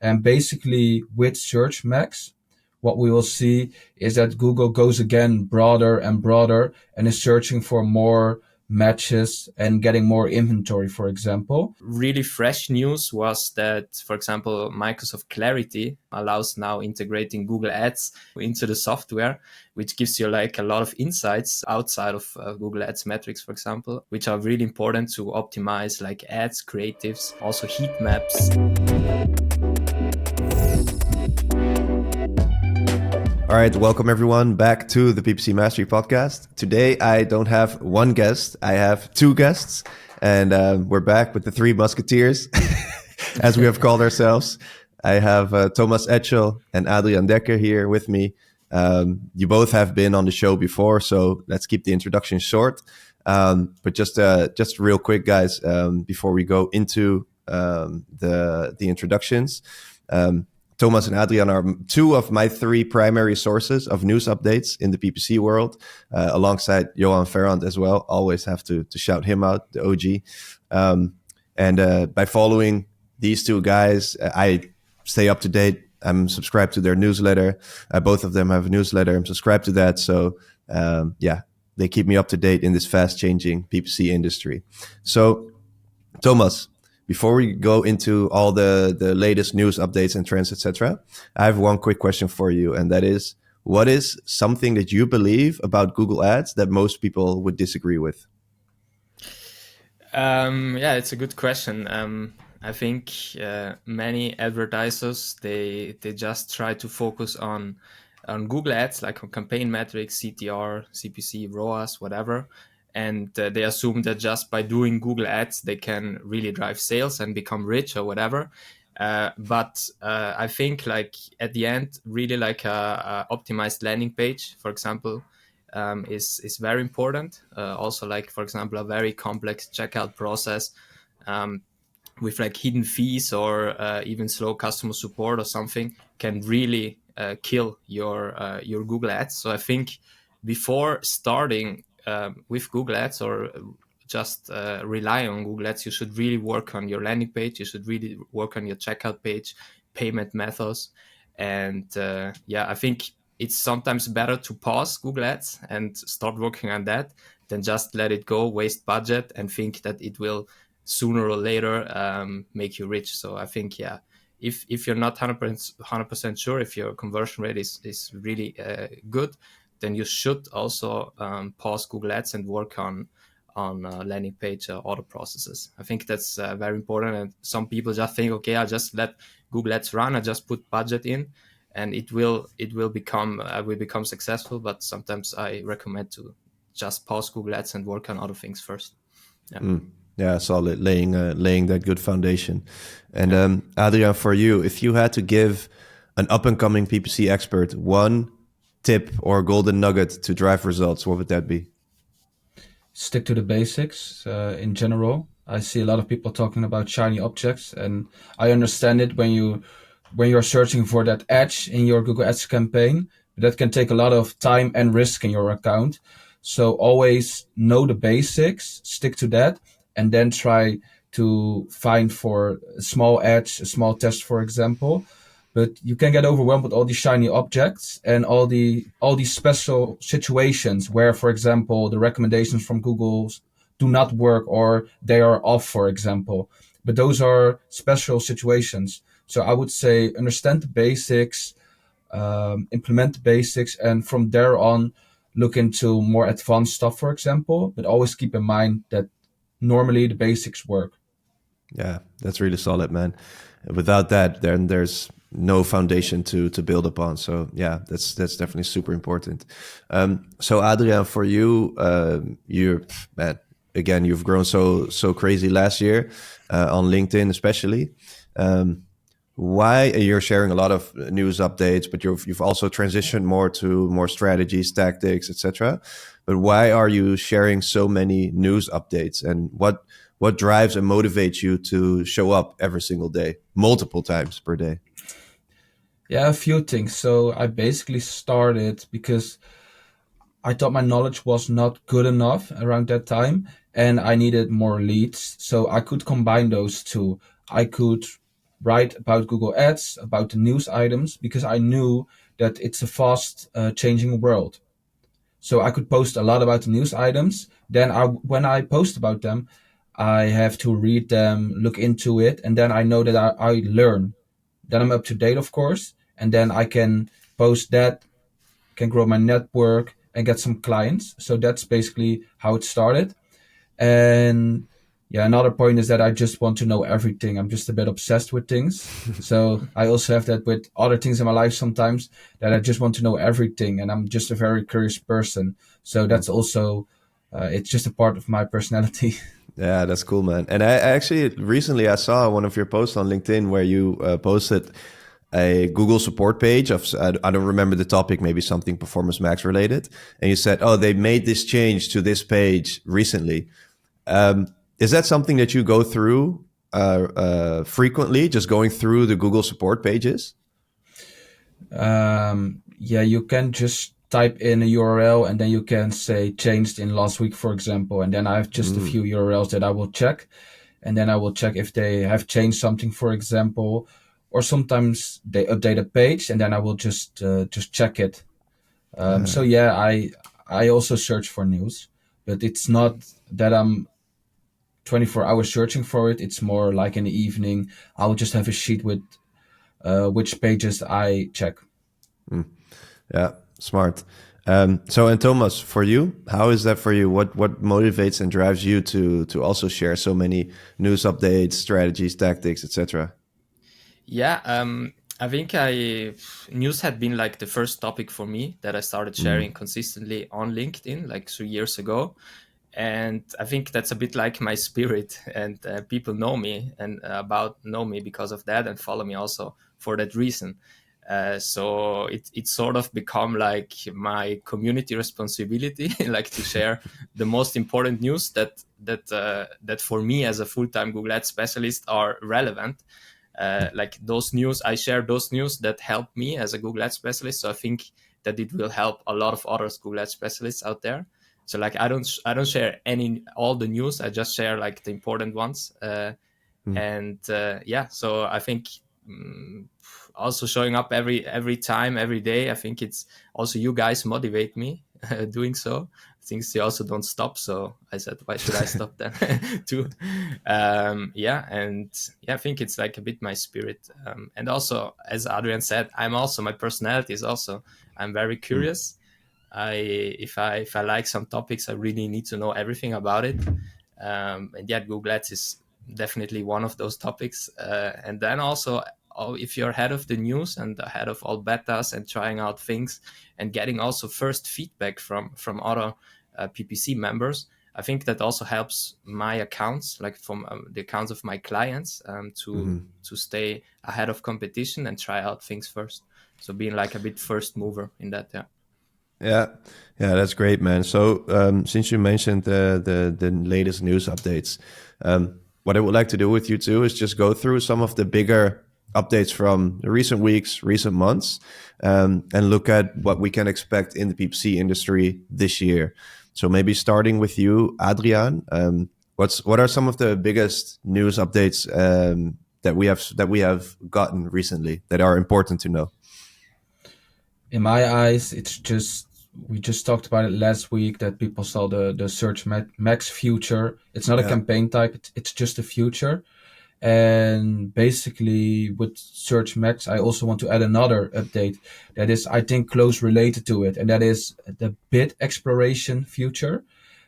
And basically with Search Max, what we will see is that Google goes again broader and broader and is searching for more matches and getting more inventory, for example. Really fresh news was that, for example, Microsoft Clarity allows now integrating Google Ads into the software, which gives you like a lot of insights outside of Google Ads metrics, for example, which are really important to optimize like ads, creatives, also heat maps. All right, welcome everyone back to the PPC Mastery Podcast. Today, I don't have one guest, I have two guests, and we're back with the three musketeers, as we have called ourselves. I have Thomas Eccel and Adriaan Dekker here with me. You both have been on the show before, so let's keep the introduction short. But just real quick, guys, before we go into the introductions. Thomas and Adriaan are two of my three primary sources of news updates in the PPC world, alongside 𝗀𝗸𝗏 as well. Always have to shout him out, the OG. And by following these two guys, I stay up to date. I'm subscribed to their newsletter. Both of them have a newsletter. I'm subscribed to that. So they keep me up to date in this fast-changing PPC industry. So, Thomas, before we go into all the latest news updates and trends, etc., I have one quick question for you, and that is, what is something that you believe about Google Ads that most people would disagree with? It's a good question. I think many advertisers, they just try to focus on Google Ads, like on campaign metrics, CTR, CPC, ROAS, whatever. And they assume that just by doing Google Ads, they can really drive sales and become rich or whatever. But I think like at the end, really like a optimized landing page, for example, is very important. Also like, for example, a very complex checkout process with like hidden fees or even slow customer support or something can really kill your Google Ads. So I think before starting with Google Ads or just rely on Google Ads, you should really work on your landing page. You should really work on your checkout page, payment methods. And I think it's sometimes better to pause Google Ads and start working on that than just let it go, waste budget, and think that it will sooner or later make you rich. So I think, if you're not 100% sure if your conversion rate is really good, then you should also pause Google Ads and work on landing page order processes. I think that's very important. And some people just think, okay, I'll just let Google Ads run. I just put budget in, and it will become successful. But sometimes I recommend to just pause Google Ads and work on other things first. Yeah, solid. Laying that good foundation. And Adriaan, for you, if you had to give an up and coming PPC expert one tip or golden nugget to drive results, what would that be? Stick to the basics in general. I see a lot of people talking about shiny objects, and I understand it when you're searching for that edge in your Google Ads campaign. That can take a lot of time and risk in your account. So always know the basics, stick to that, and then try to find for a small edge, a small test, for example. But you can get overwhelmed with all these shiny objects and all these special situations where, for example, the recommendations from Google do not work or they are off, for example. But those are special situations. So I would say understand the basics, implement the basics, and from there on, look into more advanced stuff, for example. But always keep in mind that normally the basics work. Yeah, that's really solid, man. Without that, then there's no foundation to build upon. So yeah, that's definitely super important. So Adriaan, for you, you've grown so crazy last year on LinkedIn, especially. Why you're sharing a lot of news updates, but you've also transitioned more strategies, tactics, etc. But why are you sharing so many news updates, and what drives and motivates you to show up every single day, multiple times per day? Yeah, a few things. So I basically started because I thought my knowledge was not good enough around that time, and I needed more leads. So I could combine those two. I could write about Google Ads, about the news items, because I knew that it's a fast changing world. So I could post a lot about the news items. Then when I post about them, I have to read them, look into it, and then I know that I learn. Then I'm up to date, of course, and then I can post that, can grow my network and get some clients. So that's basically how it started. And yeah, another point is that I just want to know everything. I'm just a bit obsessed with things. So I also have that with other things in my life sometimes, that I just want to know everything. And I'm just a very curious person. So that's also, it's just a part of my personality. Yeah, that's cool, man. And I actually recently I saw one of your posts on LinkedIn where you posted a Google support page of, I don't remember the topic, maybe something Performance Max related. And you said, oh, they made this change to this page recently. Is that something that you go through frequently, just going through the Google support pages? Yeah, you can just type in a URL and then you can say changed in last week, for example. And then I have just a few URLs that I will check. And then I will check if they have changed something, for example, or sometimes they update a page and then I will just check it. So yeah, I also search for news, but it's not that I'm 24 hours searching for it. It's more like in the evening, I'll just have a sheet with which pages I check. Yeah, smart. So, and Thomas, for you, how is that for you? What motivates and drives you to also share so many news updates, strategies, tactics, etc.? Yeah, I think news had been like the first topic for me that I started sharing consistently on LinkedIn like 3 years ago. And I think that's a bit like my spirit, and people know me and know me because of that and follow me also for that reason. So it's sort of become like my community responsibility, like to share the most important news that for me as a full-time Google Ads specialist are relevant. Like those news, I share those news that help me as a Google Ads specialist. So I think that it will help a lot of other Google Ads specialists out there. So like I don't share all the news. I just share like the important ones. And yeah, so I think also showing up every time, every day. I think it's also you guys motivate me doing so. Things you also don't stop. So I said, why should I stop then too? Yeah, and yeah, I think it's like a bit my spirit. And also, as Adriaan said, my personality is also, I'm very curious. If I like some topics, I really need to know everything about it. And yeah, Google Ads is definitely one of those topics. And then also, if you're ahead of the news and ahead of all betas and trying out things and getting also first feedback from other PPC members, I think that also helps my accounts, like from the accounts of my clients, to stay ahead of competition and try out things first. So being like a bit first mover in that, yeah. Yeah, that's great, man. So since you mentioned the latest news updates, what I would like to do with you too is just go through some of the bigger updates from the recent weeks, recent months, and look at what we can expect in the PPC industry this year. So maybe starting with you, Adriaan, what are some of the biggest news updates that we have gotten recently that are important to know? In my eyes, it's just, we just talked about it last week, that people saw the 𝗪𝗁𝗲 future. It's not a campaign type, it's just a future. And basically with 𝗪𝗁𝗲, I also want to add another update that is, I think, close related to it. And that is the bid exploration future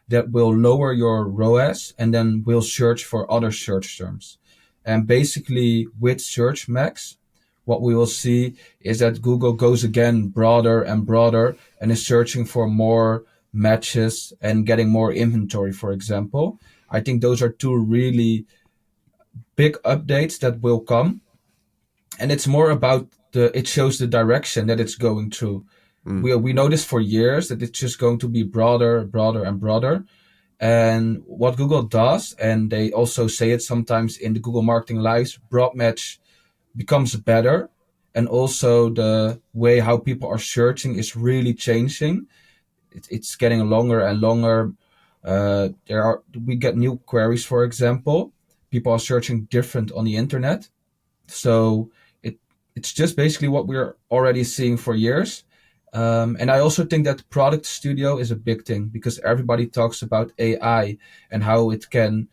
that will lower your ROAS and then will search for other search terms. And basically with 𝗪𝗁𝗲, what we will see is that Google goes again broader and broader and is searching for more matches and getting more inventory, for example. I think those are two really big updates that will come. And it's more about it shows the direction that it's going through. We know this for years, that it's just going to be broader, broader, and broader. And what Google does, and they also say it sometimes in the Google Marketing Lives, broad match becomes better, and also the way how people are searching is really changing. It's getting longer and longer. We get new queries, for example. People are searching different on the internet. So it's just basically what we're already seeing for years. And I also think that product studio is a big thing because everybody talks about AI and how it can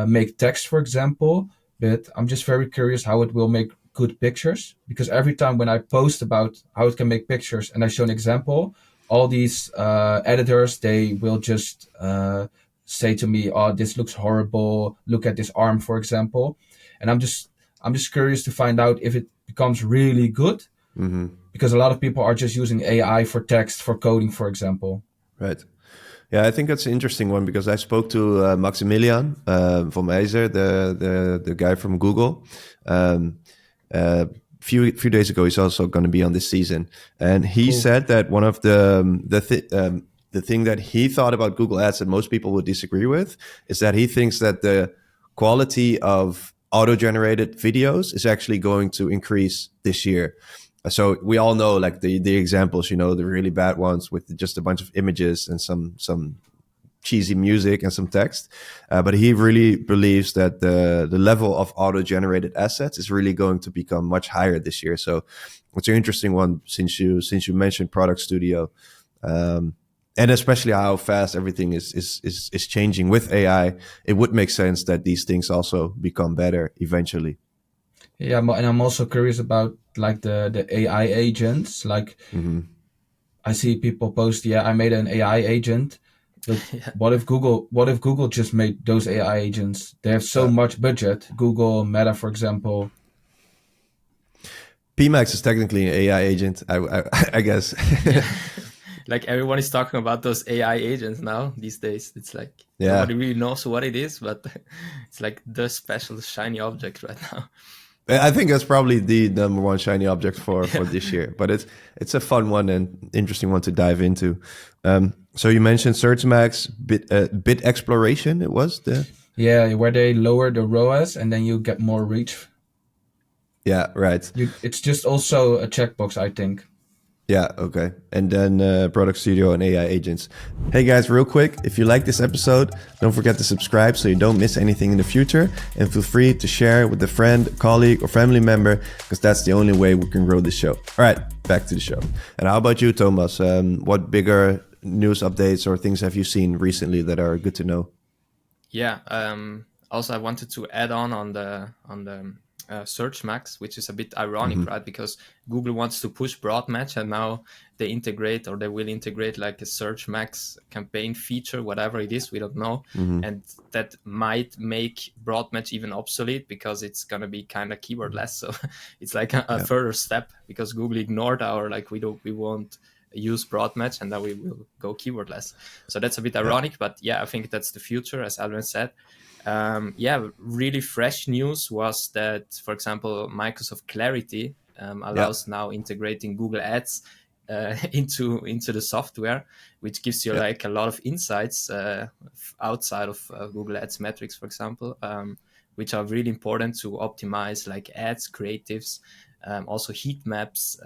make text, for example. But I'm just very curious how it will make good pictures, because every time when I post about how it can make pictures and I show an example, all these editors, they will just say to me, "Oh, this looks horrible. Look at this arm, for example." And I'm just curious to find out if it becomes really good, Mm-hmm. because a lot of people are just using AI for text, for coding, for example. Right. Yeah, I think that's an interesting one because I spoke to 𝗪𝗲𝗄𝗂𝗧 𝗪𝗂𝗪𝗂𝗧, the guy from Google. Few days ago, he's also going to be on this season, and he Cool. said that one of the thing that he thought about Google Ads that most people would disagree with is that he thinks that the quality of auto-generated videos is actually going to increase this year. So we all know like the examples, the really bad ones with just a bunch of images and some cheesy music and some text. But he really believes that the level of auto-generated assets is really going to become much higher this year. So it's an interesting one since you mentioned Product Studio. And especially how fast everything is changing with AI, it would make sense that these things also become better eventually. Yeah, and I'm also curious about like the AI agents. Like Mm-hmm. I see people post, yeah, I made an AI agent, but Yeah. what if Google just made those AI agents? They have so much budget. Google, Meta, for example. PMax is technically an AI agent, I guess. Yeah. Like everyone is talking about those AI agents now these days. It's like Yeah. nobody really knows what it is, but it's like the special shiny object right now. I think that's probably the number one shiny object for Yeah. this year, but it's a fun one and interesting one to dive into. So you mentioned Searchmax bit exploration. It was Yeah, where they lower the ROAS and then you get more reach. Yeah, right. It's just also a checkbox, I think. Yeah, okay. And then Product Studio and AI agents. Hey guys, real quick, if you like this episode, don't forget to subscribe so you don't miss anything in the future. And feel free to share with a friend, colleague, or family member, because that's the only way we can grow this show. All right, back to the show. And how about you, Thomas? What bigger news updates or things have you seen recently that are good to know? Yeah. Also, I wanted to add on the Searchmax, which is a bit ironic, right? Because Google wants to push broad match, and now they will integrate like a Searchmax campaign feature, whatever it is, we don't know. And that might make broad match even obsolete because it's going to be kind of keywordless. So it's like a further step because Google ignored our, like, we won't use broad match and now we will go keywordless. So that's a bit ironic, but yeah, I think that's the future, as Adriaan said. Really fresh news was that, for example, Microsoft Clarity allows now integrating Google Ads into the software, which gives you like a lot of insights outside of Google Ads metrics, for example, which are really important to optimize like ads, creatives, also heat maps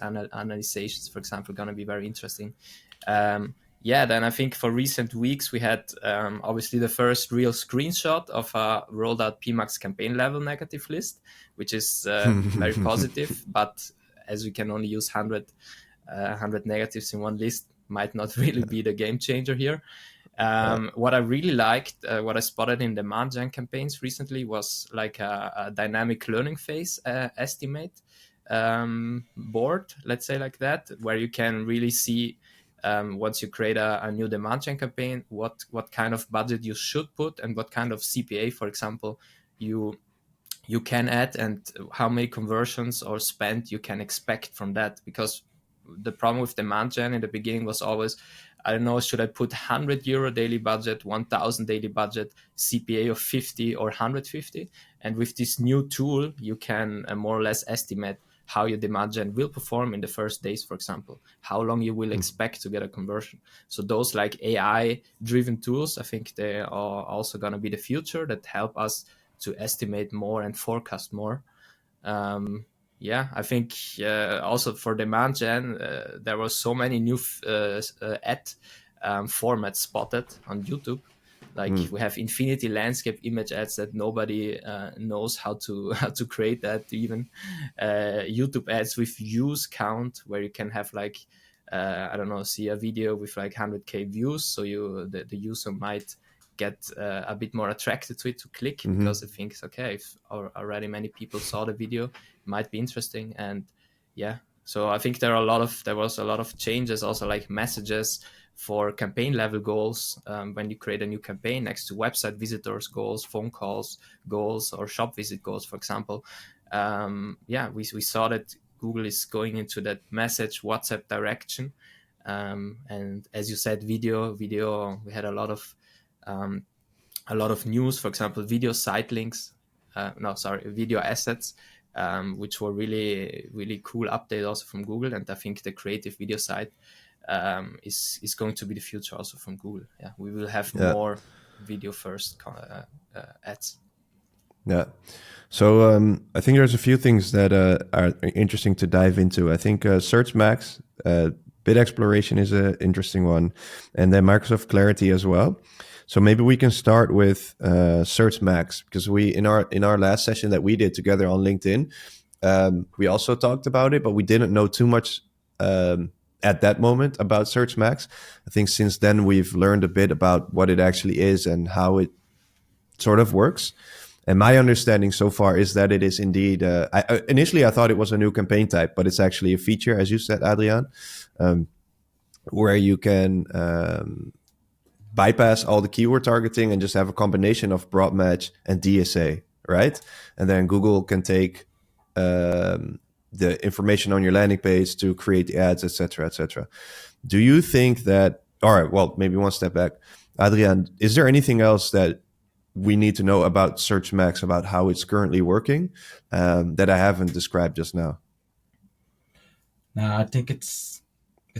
analyzations, for example, going to be very interesting. Then I think for recent weeks, we had obviously the first real screenshot of a rolled out PMax campaign level negative list, which is very positive. But as we can only use 100 negatives in one list, might not really be the game changer here. What I really liked, what I spotted in demand gen campaigns recently was like a dynamic learning phase estimate board, let's say like that, where you can really see once you create a new demand gen campaign, what kind of budget you should put and what kind of CPA, for example, you can add and how many conversions or spend you can expect from that. Because the problem with demand gen in the beginning was always, I don't know, should I put €100 daily budget, 1,000 daily budget, CPA of 50 or 150? And with this new tool, you can more or less estimate how your demand gen will perform in the first days, for example, how long you will expect to get a conversion. So those like AI driven tools, I think they are also going to be the future that help us to estimate more and forecast more. I think also for demand gen, there were so many new ad formats spotted on YouTube. Like we have infinity landscape image ads that nobody knows how to create that. Even YouTube ads with views count, where you can have like I don't know, see a video with like 100K views, so the user might get a bit more attracted to it to click, because it thinks, okay, if already many people saw the video, it might be interesting. And yeah, so I think there was a lot of changes, also like messages for campaign level goals. When you create a new campaign, next to website visitors goals, phone calls goals, or shop visit goals, for example, we saw that Google is going into that message WhatsApp direction. And as you said, video, we had a lot of news, for example, video site links, video assets, which were really, really cool update also from Google. And I think the creative video site is going to be the future also from Google. Yeah, we will have more video first ads. Yeah. So I think there's a few things that are interesting to dive into. I think Search Max, bid exploration is an interesting one, and then Microsoft Clarity as well. So maybe we can start with Search Max, because we in our last session that we did together on LinkedIn, we also talked about it, but we didn't know too much at that moment about Search Max. I think since then we've learned a bit about what it actually is and how it sort of works. And my understanding so far is that it is indeed, initially I thought it was a new campaign type, but it's actually a feature, as you said, Adriaan, where you can bypass all the keyword targeting and just have a combination of broad match and DSA, right? And then Google can take the information on your landing page to create the ads, etc., etc. Do you think that, all right, well, maybe one step back. Adriaan, is there anything else that we need to know about Search Max, about how it's currently working, that I haven't described just now? Now, I think it's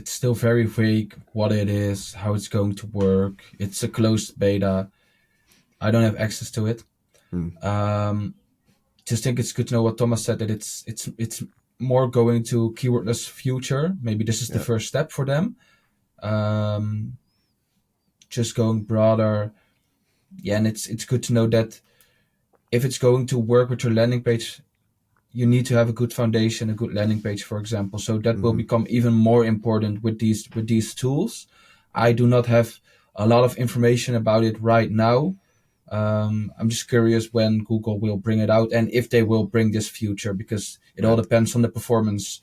still very vague what it is, how it's going to work. It's a closed beta. I don't have access to it. Just think it's good to know what Thomas said, that it's more going to keywordless future. Maybe this is the first step for them. Just going broader. Yeah, and it's good to know that if it's going to work with your landing page, you need to have a good foundation, a good landing page, for example. So that will become even more important with these tools. I do not have a lot of information about it right now. I'm just curious when Google will bring it out and if they will bring this feature, because it all depends on the performance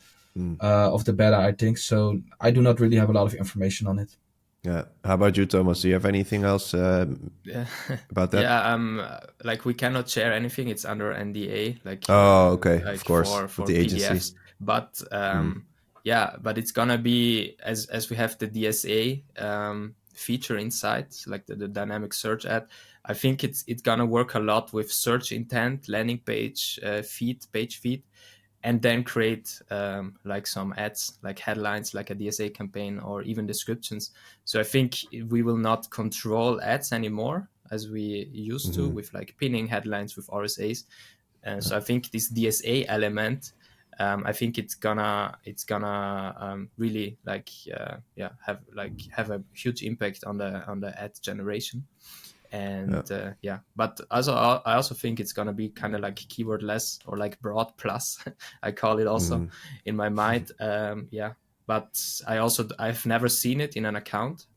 of the beta, I think. So I do not really have a lot of information on it. Yeah. How about you, Thomas? Do you have anything else about that? Yeah, like we cannot share anything. It's under NDA. Like okay, like of course, for the agency. PDFs. But yeah, but it's gonna be as we have the DSA feature inside, like the dynamic search ad. I think it's gonna work a lot with search intent, landing page, page feed. And then create like some ads, like headlines, like a DSA campaign, or even descriptions. So I think we will not control ads anymore as we used to, with like pinning headlines with RSAs. So I think this DSA element, I think it's gonna really like have a huge impact on the ad generation. And but I also think it's gonna be kind of like keywordless, or like broad plus I call it also in my mind. But I've never seen it in an account.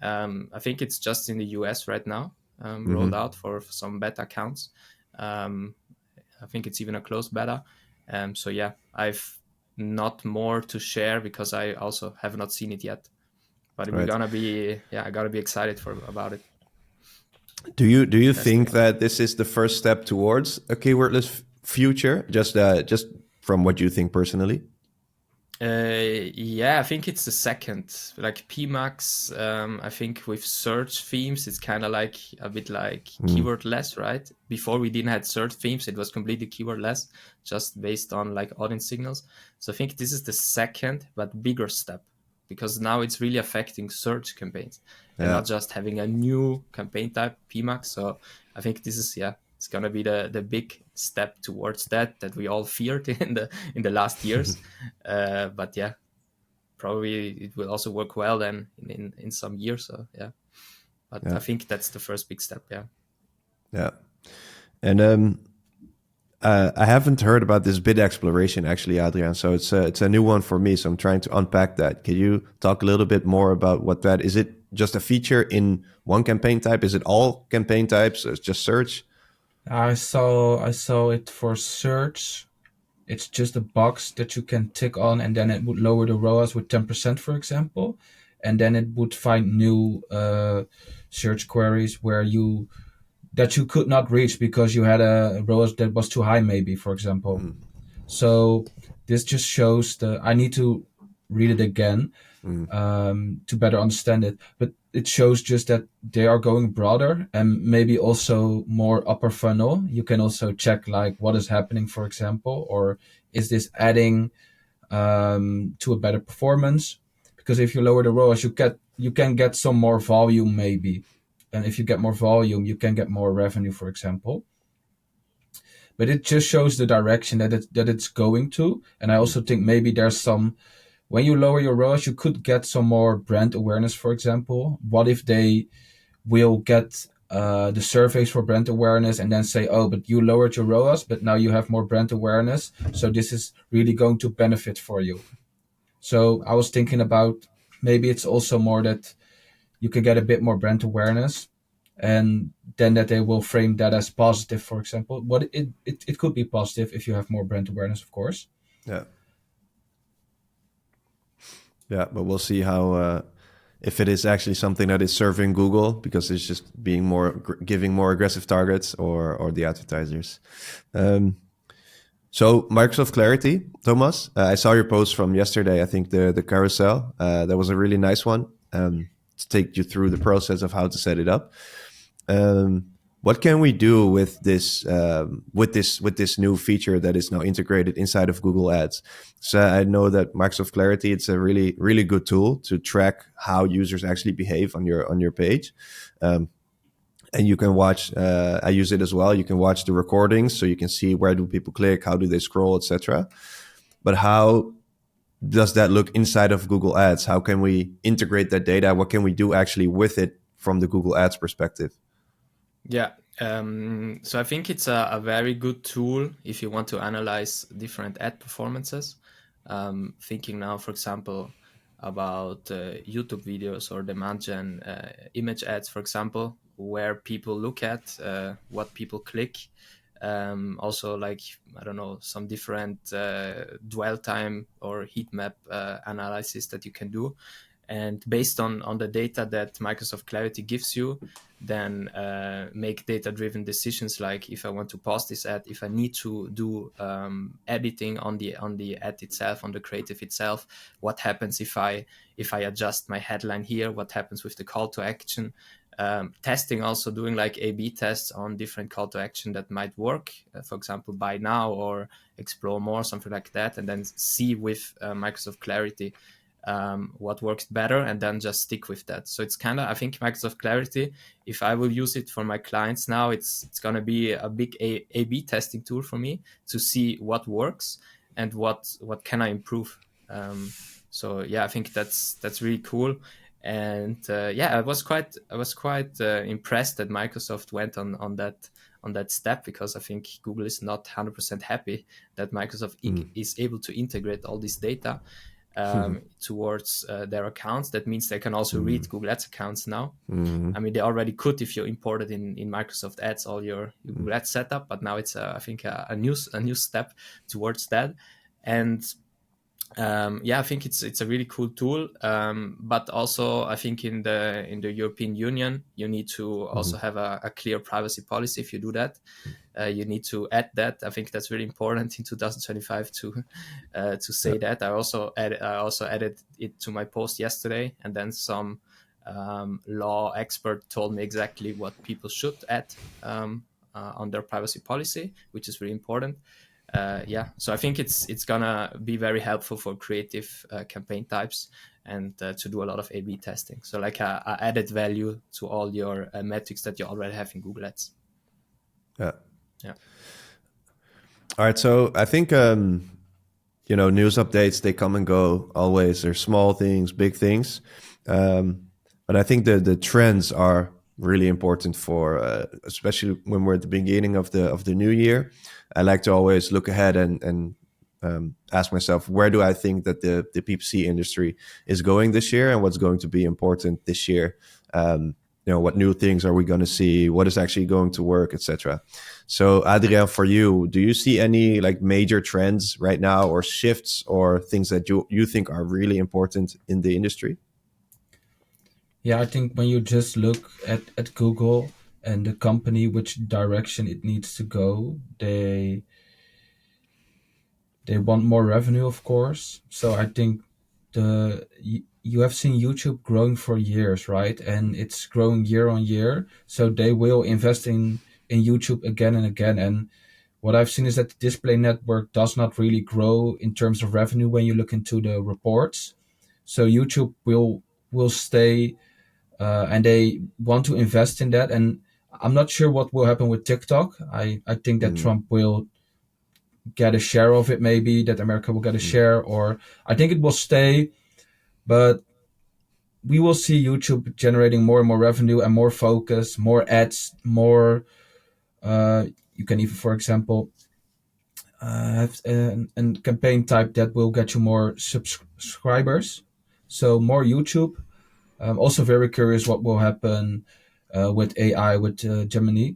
I think it's just in the US right now, rolled out for some beta accounts. I think it's even a closed beta. So yeah, I've not more to share because I also have not seen it yet. But we're gonna be I gotta be excited about it. Do you think that this is the first step towards a keywordless future? Just from what you think personally? I think it's the second. Like PMax, I think with search themes, it's kind of like a bit like keywordless, right? Before we didn't have search themes, it was completely keywordless, just based on like audience signals. So I think this is the second, but bigger step, because now it's really affecting search campaigns and not just having a new campaign type, PMax. So I think this is, it's going to be the big step towards that we all feared in the last years. But probably it will also work well then in some years. So But I think that's the first big step. Yeah. And I haven't heard about this bid exploration actually, Adriaan. So it's a new one for me. So I'm trying to unpack that. Can you talk a little bit more about what that is? It just a feature in one campaign type? Is it all campaign types? It's just search? I saw it for search. It's just a box that you can tick on, and then it would lower the ROAS with 10%, for example, and then it would find new search queries that you could not reach because you had a ROAS that was too high, maybe, for example. So this just shows I need to read it again to better understand it. But it shows just that they are going broader and maybe also more upper funnel. You can also check like what is happening, for example, or is this adding to a better performance? Because if you lower the ROAS, you can get some more volume maybe. And if you get more volume, you can get more revenue, for example. But it just shows the direction that it's going to. And I also think maybe there's when you lower your ROAS, you could get some more brand awareness, for example. What if they will get the surveys for brand awareness and then say, oh, but you lowered your ROAS, but now you have more brand awareness. So this is really going to benefit for you. So I was thinking about maybe it's also more that you can get a bit more brand awareness, and then that they will frame that as positive, for example. But it could be positive if you have more brand awareness, of course. Yeah. Yeah, but we'll see how if it is actually something that is serving Google because it's just being giving more aggressive targets or the advertisers. So Microsoft Clarity, Thomas, I saw your post from yesterday. I think the carousel that was a really nice one. To take you through the process of how to set it up. What can we do with this new feature that is now integrated inside of Google Ads? So I know that Microsoft Clarity, it's a really, really good tool to track how users actually behave on your page. And you can watch, I use it as well. You can watch the recordings so you can see where do people click, how do they scroll, etc. But how does that look inside of Google Ads? How can we integrate that data? What can we do actually with it from the Google Ads perspective? Yeah. So I think it's a very good tool if you want to analyze different ad performances. Thinking now, for example, about YouTube videos or demand gen image ads, for example, where people look at, what people click. Also, like, I don't know, some different dwell time or heat map analysis that you can do. And based on the data that Microsoft Clarity gives you, then make data-driven decisions like if I want to pause this ad, if I need to do editing on the ad itself, on the creative itself, what happens if I adjust my headline here, what happens with the call to action. Testing, also doing like A/B tests on different call to action that might work, for example, buy now or explore more, something like that, and then see with Microsoft Clarity what works better and then just stick with that. So it's kind of, I think Microsoft Clarity, if I will use it for my clients now, it's going to be a big A/B testing tool for me to see what works and what can I improve. So yeah, I think that's really cool. And I was quite impressed that Microsoft went on that step, because I think Google is not 100% happy that Microsoft is able to integrate all this data towards their accounts. That means they can also read Google Ads accounts now. I mean, they already could if you imported in Microsoft Ads all your Google Ads setup, but now it's I think a new step towards that. And I think it's a really cool tool, but also I think in the European Union you need to also have a clear privacy policy. If you do that, you need to add that. I think that's really important in 2025 to say that. I also added it to my post yesterday, and then some law expert told me exactly what people should add on their privacy policy, which is really important. So I think it's gonna be very helpful for creative campaign types and to do a lot of A/B testing. So like a added value to all your metrics that you already have in Google Ads. Yeah. All right. So I think news updates, they come and go always. There's small things, big things, but I think the trends are really important for, especially when we're at the beginning of the new year. I like to always look ahead and ask myself, where do I think that the PPC industry is going this year, and what's going to be important this year? What new things are we going to see? What is actually going to work, etc. So, Adriaan, for you, do you see any like major trends right now, or shifts, or things that you think are really important in the industry? Yeah, I think when you just look at Google and the company, which direction it needs to go, they want more revenue, of course. So I think you have seen YouTube growing for years, right? And it's growing year on year. So they will invest in YouTube again and again. And what I've seen is that the display network does not really grow in terms of revenue when you look into the reports. So YouTube will stay, and they want to invest in that. And I'm not sure what will happen with TikTok. I think that Trump will get a share of it, maybe that America will get a share, or I think it will stay, but we will see YouTube generating more and more revenue and more focus, more ads, more. You can even, for example, have a campaign type that will get you more subscribers. So more YouTube. I'm also very curious what will happen with AI, with Gemini,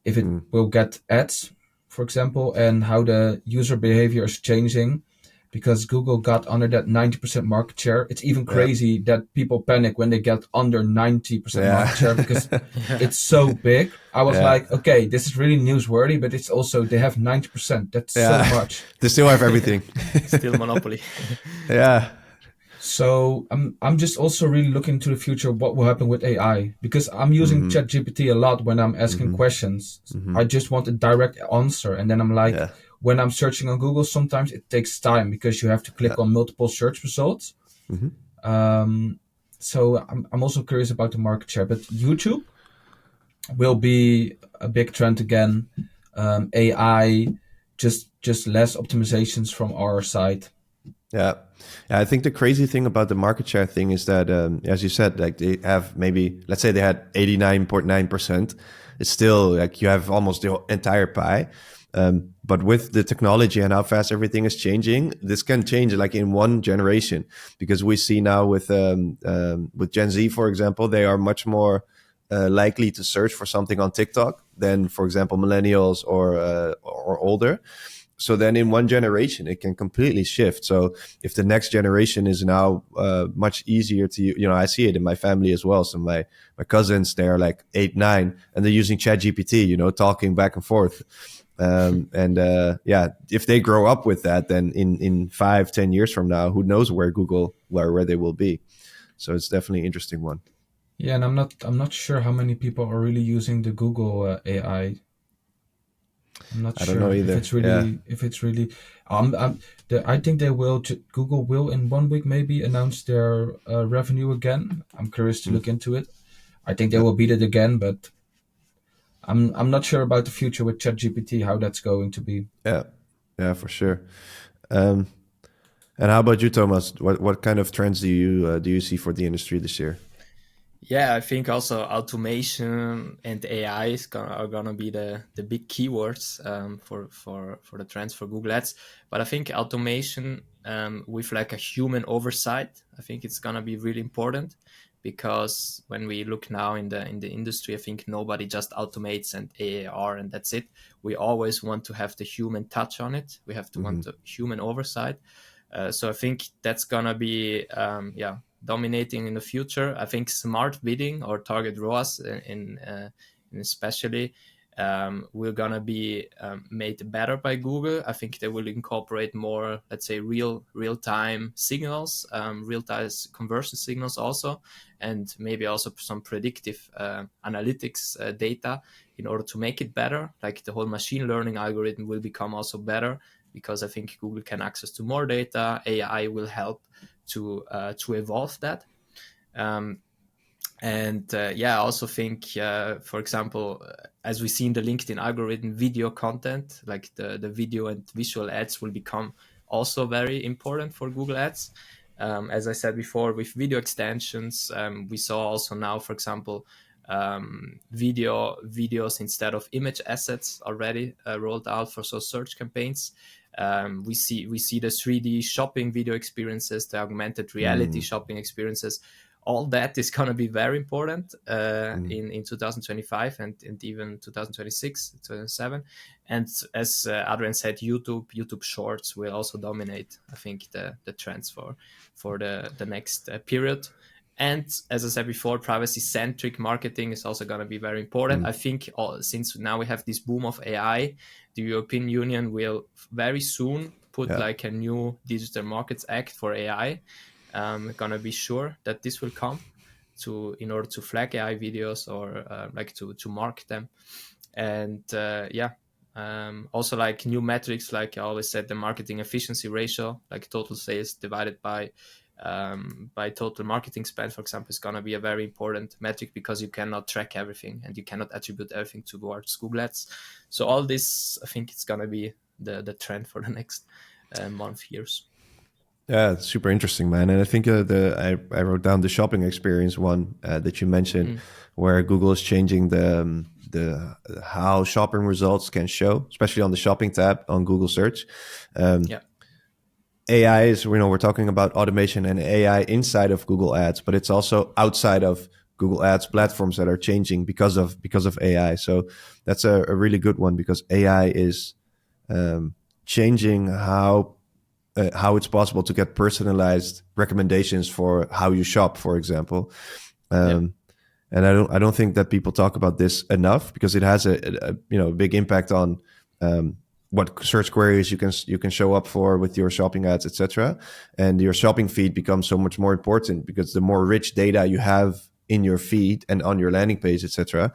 if it will get ads, for example, and how the user behavior is changing, because Google got under that 90% market share. It's even crazy that people panic when they get under 90% market share, because it's so big. I was like, okay, this is really newsworthy, but it's also, they have 90%. That's so much. They still have everything. Still monopoly. So I'm just also really looking to the future, what will happen with AI, because I'm using ChatGPT a lot when I'm asking questions. I just want a direct answer. And then I'm like, when I'm searching on Google, sometimes it takes time because you have to click on multiple search results. So I'm also curious about the market share, but YouTube will be a big trend again. AI, just less optimizations from our side. Yeah, I think the crazy thing about the market share thing is that, as you said, like they have maybe, let's say they had 89.9%. It's still like you have almost the entire pie. But with the technology and how fast everything is changing, this can change like in one generation, because we see now with Gen Z, for example, they are much more likely to search for something on TikTok than, for example, millennials or older. So then in one generation, it can completely shift. So if the next generation is now much easier to, I see it in my family as well. So my cousins, they're like 8, 9, and they're using ChatGPT, talking back and forth. If they grow up with that, then in 5, 10 years from now, who knows where they will be. So it's definitely an interesting one. Yeah, and I'm not sure how many people are really using the Google AI. I'm not sure. I don't know either. If it's really, I think they will. Google will in 1 week maybe announce their revenue again. I'm curious to look into it. I think they will beat it again, but I'm not sure about the future with ChatGPT, how that's going to be. Yeah, for sure. And how about you, Thomas? What kind of trends do you see for the industry this year? Yeah, I think also automation and AI are gonna be the big keywords for the trends for Google Ads. But I think automation with like a human oversight, I think it's gonna be really important, because when we look now in the industry, I think nobody just automates and AAR and that's it. We always want to have the human touch on it. We have to want the human oversight. So I think that's gonna be dominating in the future. I think smart bidding or target ROAS in especially will gonna be made better by Google. I think they will incorporate more, let's say, real-time signals, real-time conversion signals also, and maybe also some predictive analytics data in order to make it better. Like the whole machine learning algorithm will become also better, because I think Google can access to more data. AI will help to evolve that. I also think, for example, as we see in the LinkedIn algorithm, video content, like the video and visual ads will become also very important for Google Ads. As I said before, with video extensions, we saw also now, for example, videos instead of image assets already rolled out for search campaigns. We see the 3D shopping video experiences, the augmented reality shopping experiences. All that is going to be very important in 2025 and even 2026, 2027. And as Adriaan said, YouTube Shorts will also dominate, I think, the trends for the next period. And as I said before, privacy-centric marketing is also going to be very important. I think since now we have this boom of AI, the European Union will very soon put like a new Digital Markets Act for AI. Going to be sure that this will come in order to flag AI videos or like to mark them. And also like new metrics, like I always said, the marketing efficiency ratio, like total sales divided by total marketing spend, for example, is going to be a very important metric because you cannot track everything and you cannot attribute everything towards Google Ads. So all this, I think it's going to be the trend for the next years. Yeah, it's super interesting, man. And I think I wrote down the shopping experience one that you mentioned, where Google is changing the how shopping results can show, especially on the shopping tab on Google search. AI is, we're talking about automation and AI inside of Google Ads, but it's also outside of Google Ads platforms that are changing because of AI. So that's a really good one, because AI is changing how it's possible to get personalized recommendations for how you shop, for example. And I don't think that people talk about this enough, because it has a big impact on what search queries you can show up for with your shopping ads, etc. And your shopping feed becomes so much more important, because the more rich data you have in your feed and on your landing page, etc.,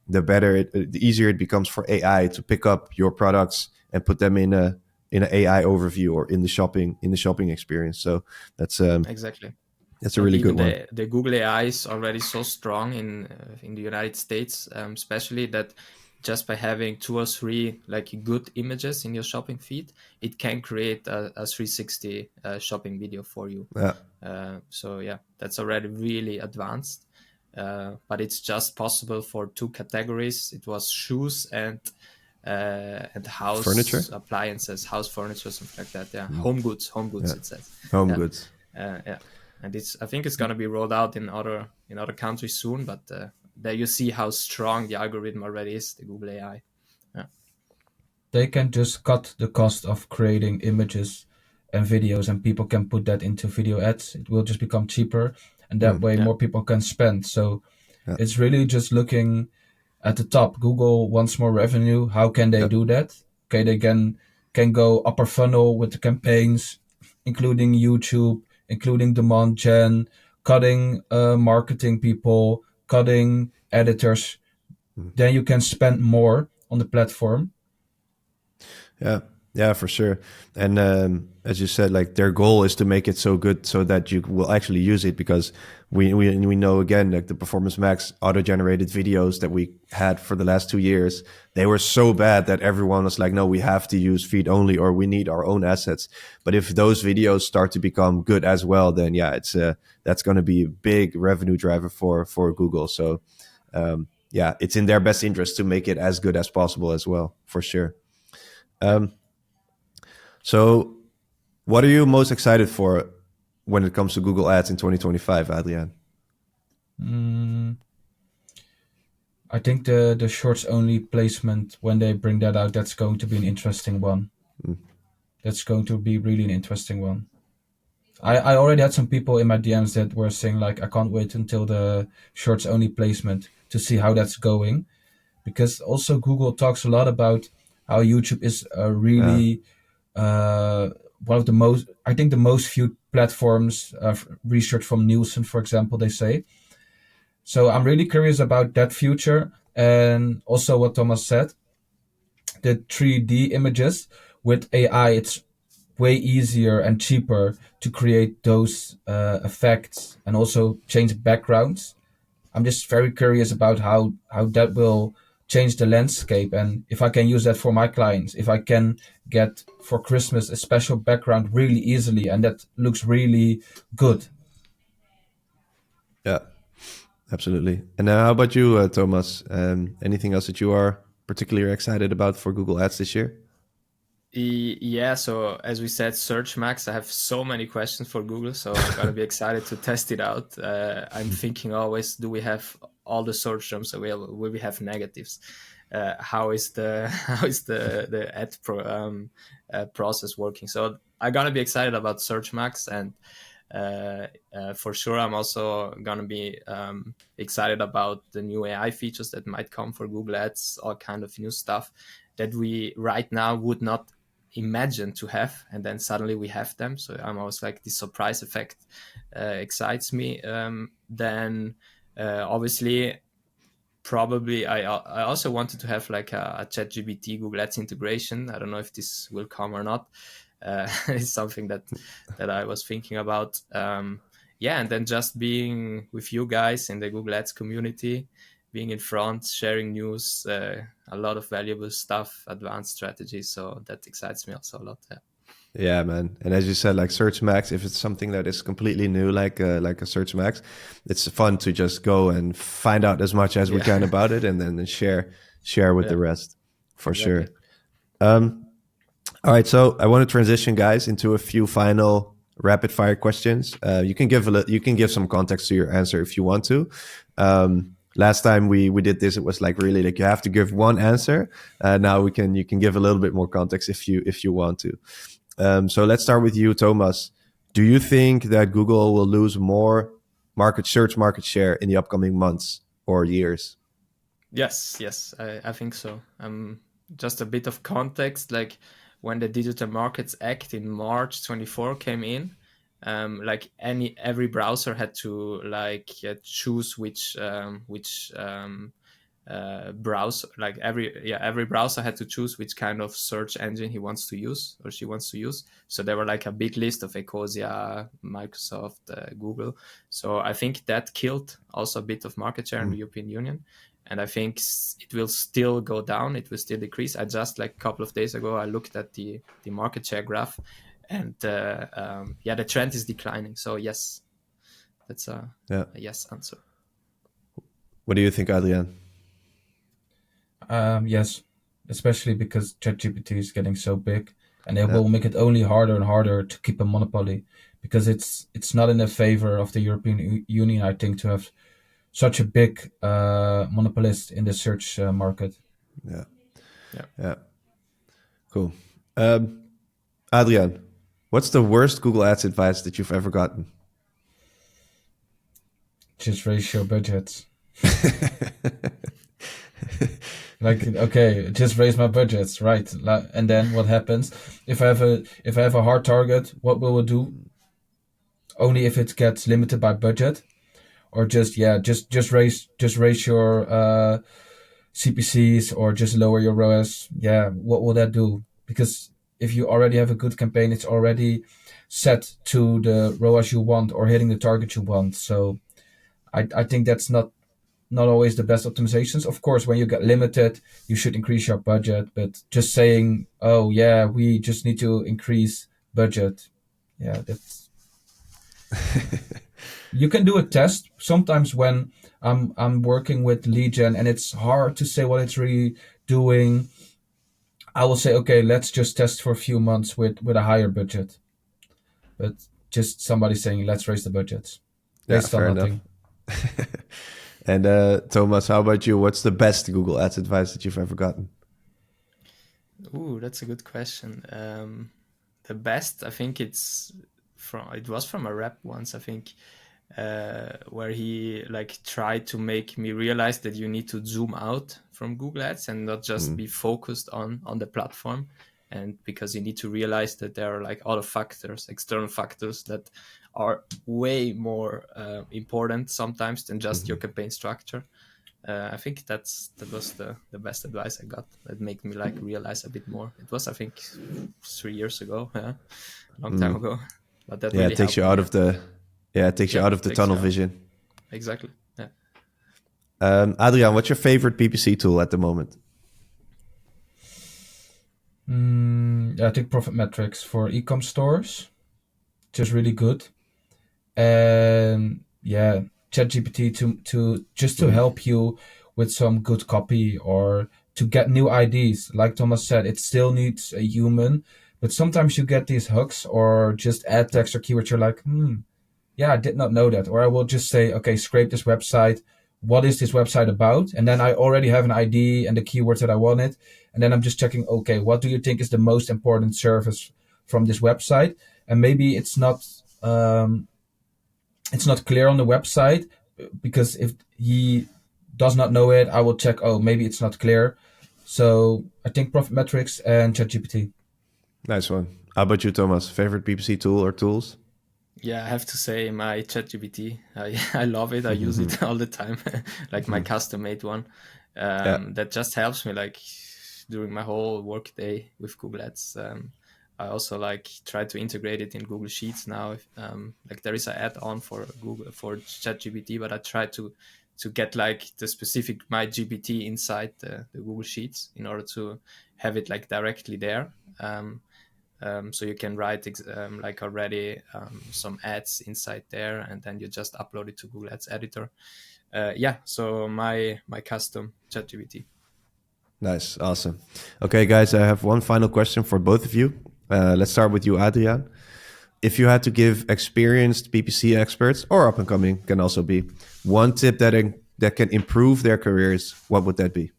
the better the easier it becomes for AI to pick up your products and put them in an AI overview or in the shopping experience. So that's exactly. That's a really good one. The Google AI is already so strong in the United States, especially that just by having 2 or 3 like good images in your shopping feed, it can create a 360 shopping video for you. So yeah, that's already really advanced. But it's just possible for 2 categories. It was shoes and house furniture, appliances, house furniture, something like that. Yeah, home goods. It says home goods. And I think it's going to be rolled out in other countries soon. But there you see how strong the algorithm already is, the Google AI. They can just cut the cost of creating images and videos, and people can put that into video ads. It will just become cheaper, and that way more people can spend. So it's really just looking at the top. Google wants more revenue. How can they do that? Okay, they can go upper funnel with the campaigns, including YouTube, including demand gen, cutting marketing people, cutting editors. Then you can spend more on the platform. Yeah, for sure. And as you said, like their goal is to make it so good so that you will actually use it, because we know, again, like the Performance Max auto-generated videos that we had for the last 2 years, they were so bad that everyone was like, no, we have to use feed only, or we need our own assets. But if those videos start to become good as well, then that's going to be a big revenue driver for Google. So it's in their best interest to make it as good as possible as well, for sure. So what are you most excited for when it comes to Google Ads in 2025, Adriaan? I think the shorts only placement, when they bring that out, that's going to be an interesting one. That's going to be really an interesting one. I already had some people in my DMs that were saying like, I can't wait until the shorts only placement to see how that's going. Because also Google talks a lot about how YouTube is really one of the most, I think the most viewed platforms, research from Nielsen, for example, they say. So I'm really curious about that future. And also what Thomas said, the 3D images with AI, it's way easier and cheaper to create those effects and also change backgrounds. I'm just very curious about how that will change the landscape, and if I can use that for my clients, if I can get for Christmas a special background really easily and that looks really good. Absolutely. And how about you, Thomas? Anything else that you are particularly excited about for Google Ads this year? Yeah, so as we said, Search Max, I have so many questions for Google, so I'm gonna be excited to test it out. I'm thinking always, do we have all the search terms available? Will we have negatives? How is the ad process working? So I'm gonna be excited about Search Max, and for sure I'm also gonna be excited about the new AI features that might come for Google Ads, all kind of new stuff that we right now would not imagine to have, and then suddenly we have them. So I'm always like, the surprise effect excites me. Then obviously probably I also wanted to have like a ChatGPT Google Ads integration. I don't know if this will come or not. It's something that I was thinking about. Yeah, and then just being with you guys in the Google Ads community, being in front, sharing news, a lot of valuable stuff, advanced strategies. So that excites me also a lot. Yeah. Yeah, man. And as you said, like Search Max, if it's something that is completely new, like a Search Max, it's fun to just go and find out as much as we can about it, and then share with the rest, for sure. All right, so I want to transition, guys, into a few final rapid fire questions. You can give some context to your answer if you want to. Last time we did this, it was like really like you have to give one answer. Now you can give a little bit more context if you want to. So let's start with you, Thomas. Do you think that Google will lose more search market share in the upcoming months or years? Yes, I think so. Just a bit of context, like when the Digital Markets Act in March 24 came in, like every browser had to choose which browser, like every browser had to choose which kind of search engine he wants to use or she wants to use. So there were like a big list of 𝗍𝗂𝗧, Microsoft, Google. So I think that killed also a bit of market share in the European Union. And I think it will still go down. It will still decrease. I just like a couple of days ago, I looked at the market share graph, and the trend is declining. So yes, that's a yes answer. What do you think, Adriaan? Yes, especially because ChatGPT is getting so big, and it will make it only harder and harder to keep a monopoly, because it's not in the favor of the European Union, I think, to have such a big monopolist in the search market. Yeah. Cool. Adriaan, what's the worst Google Ads advice that you've ever gotten? Just raise your budgets. Like, okay, just raise my budgets, right? And then what happens if I have a hard target? What will it do? Only if it gets limited by budget, or just raise your CPCs, or just lower your ROAS. Yeah, what will that do? Because if you already have a good campaign, it's already set to the ROAS you want or hitting the target you want. So I think that's not always the best optimizations. Of course, when you get limited, you should increase your budget. But just saying, oh yeah, we just need to increase budget. Yeah, that's. You can do a test sometimes when I'm working with lead gen and it's hard to say what it's really doing. I will say, okay, let's just test for a few months with a higher budget. But just somebody saying, let's raise the budgets based on nothing. And Thomas, how about you? What's the best Google Ads advice that you've ever gotten? Ooh, that's a good question. The best, I think it was from a rep once, I think, where he like tried to make me realize that you need to zoom out from Google Ads and not just be focused on the platform. And because you need to realize that there are like other factors, external factors that are way more important sometimes than just your campaign structure. I think that was the best advice I got. That made me like realize a bit more. It was, I think, 3 years ago, a long time ago. But that really it takes you out of the you out of the tunnel vision. Exactly. Yeah. Adriaan, what's your favorite PPC tool at the moment? I think Profit Metrics for e-com stores, just really good. And ChatGPT to help you with some good copy or to get new ideas. Like Thomas said, it still needs a human, but sometimes you get these hooks or just ad text or keywords. You're like, yeah, I did not know that. Or I will just say, okay, scrape this website. What is this website about? And then I already have an ID and the keywords that I wanted. And then I'm just checking, okay, what do you think is the most important service from this website? And maybe it's not clear on the website, because if he does not know it, I will check, oh, maybe it's not clear. So I think Profit Metrics and ChatGPT. Nice one. How about you, Thomas? Favorite PPC tool or tools? Yeah, I have to say my ChatGPT. I love it. I use it all the time, like my custom-made one. That just helps me like during my whole work day with Google Ads. I also like try to integrate it in Google Sheets now. Like there is an add-on for Google for ChatGPT, but I try to get like the specific my GPT inside the Google Sheets in order to have it like directly there. So you can write like already some ads inside there, and then you just upload it to Google Ads Editor. So my custom ChatGPT. Nice, awesome. Okay, guys, I have one final question for both of you. Let's start with you, Adriaan. If you had to give experienced PPC experts, or up and coming can also be, one tip that can improve their careers, what would that be?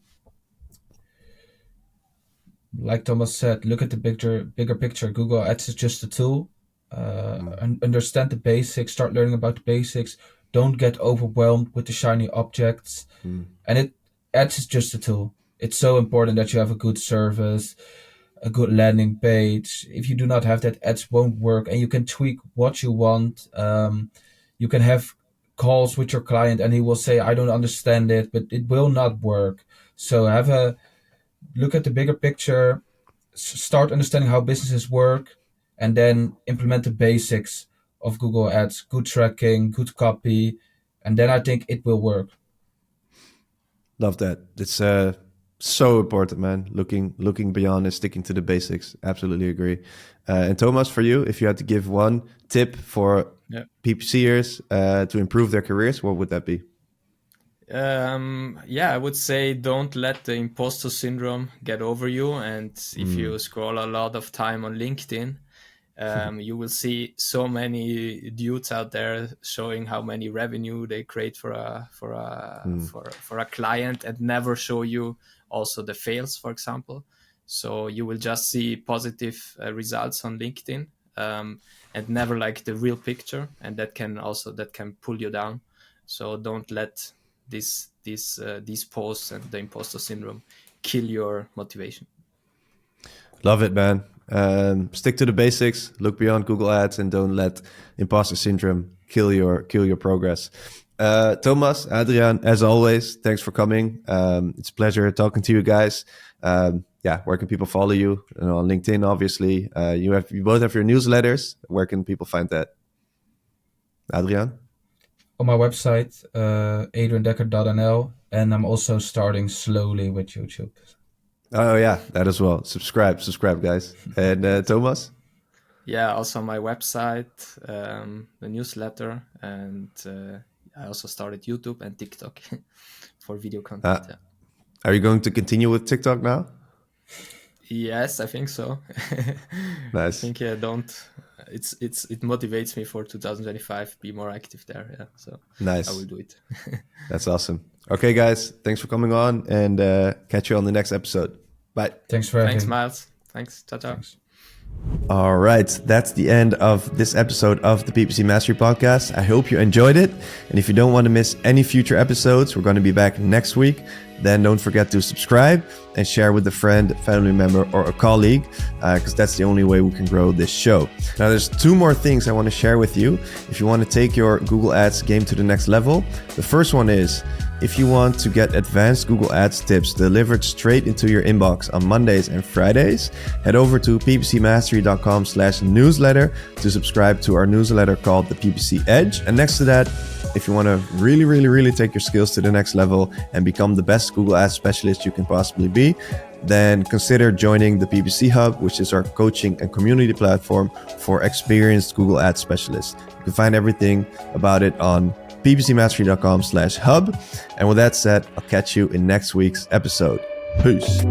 Like Thomas said, look at the bigger picture. Google Ads is just a tool. Understand the basics, start learning about the basics. Don't get overwhelmed with the shiny objects. And Ads is just a tool. It's so important that you have a good service, a good landing page. If you do not have that, Ads won't work, and you can tweak what you want. You can have calls with your client and he will say, I don't understand it, but it will not work. So look at the bigger picture, start understanding how businesses work, and then implement the basics of Google Ads, good tracking, good copy, and then I think it will work. Love that. It's so important, man. Looking beyond and sticking to the basics. Absolutely agree. And Thomas, for you, if you had to give one tip for PPCers to improve their careers, what would that be? I would say don't let the imposter syndrome get over you. And if you scroll a lot of time on LinkedIn, you will see so many dudes out there showing how many revenue they create for a client, and never show you also the fails, for example. So you will just see positive results on LinkedIn, and never like the real picture, and that can pull you down. So don't let these posts and the imposter syndrome kill your motivation. Love it, man. Stick to the basics, look beyond Google Ads, and don't let imposter syndrome kill your progress. Thomas, Adriaan, as always, thanks for coming. It's a pleasure talking to you guys. Where can people follow you? On LinkedIn, obviously. You both have your newsletters. Where can people find that? Adriaan? On my website, adriaandekker.nl, and I'm also starting slowly with YouTube. Oh yeah, that as well. Subscribe, guys. And Thomas? Yeah, also my website, the newsletter, and I also started YouTube and TikTok for video content. Are you going to continue with TikTok now? Yes, I think so. Nice. I think it motivates me for 2025, be more active there. Yeah, so nice. I will do it. That's awesome. Okay, guys, thanks for coming on, and catch you on the next episode. Bye. Thanks for having me. Thanks, Miles. Thanks. Ciao, ciao. Thanks. All right, that's the end of this episode of the PPC Mastery Podcast. I hope you enjoyed it. And if you don't want to miss any future episodes, we're going to be back next week. Then don't forget to subscribe and share with a friend, family member, or a colleague, because that's the only way we can grow this show. Now, there's two more things I want to share with you. If you want to take your Google Ads game to the next level, the first one is, if you want to get advanced Google Ads tips delivered straight into your inbox on Mondays and Fridays, head over to ppcmastery.com/newsletter to subscribe to our newsletter called the PPC Edge. And next to that, if you want to really take your skills to the next level and become the best Google Ads specialist you can possibly be, then consider joining the PPC Hub, which is our coaching and community platform for experienced Google Ads specialists. You can find everything about it on ppcmastery.com/hub. And with that said, I'll catch you in next week's episode. Peace.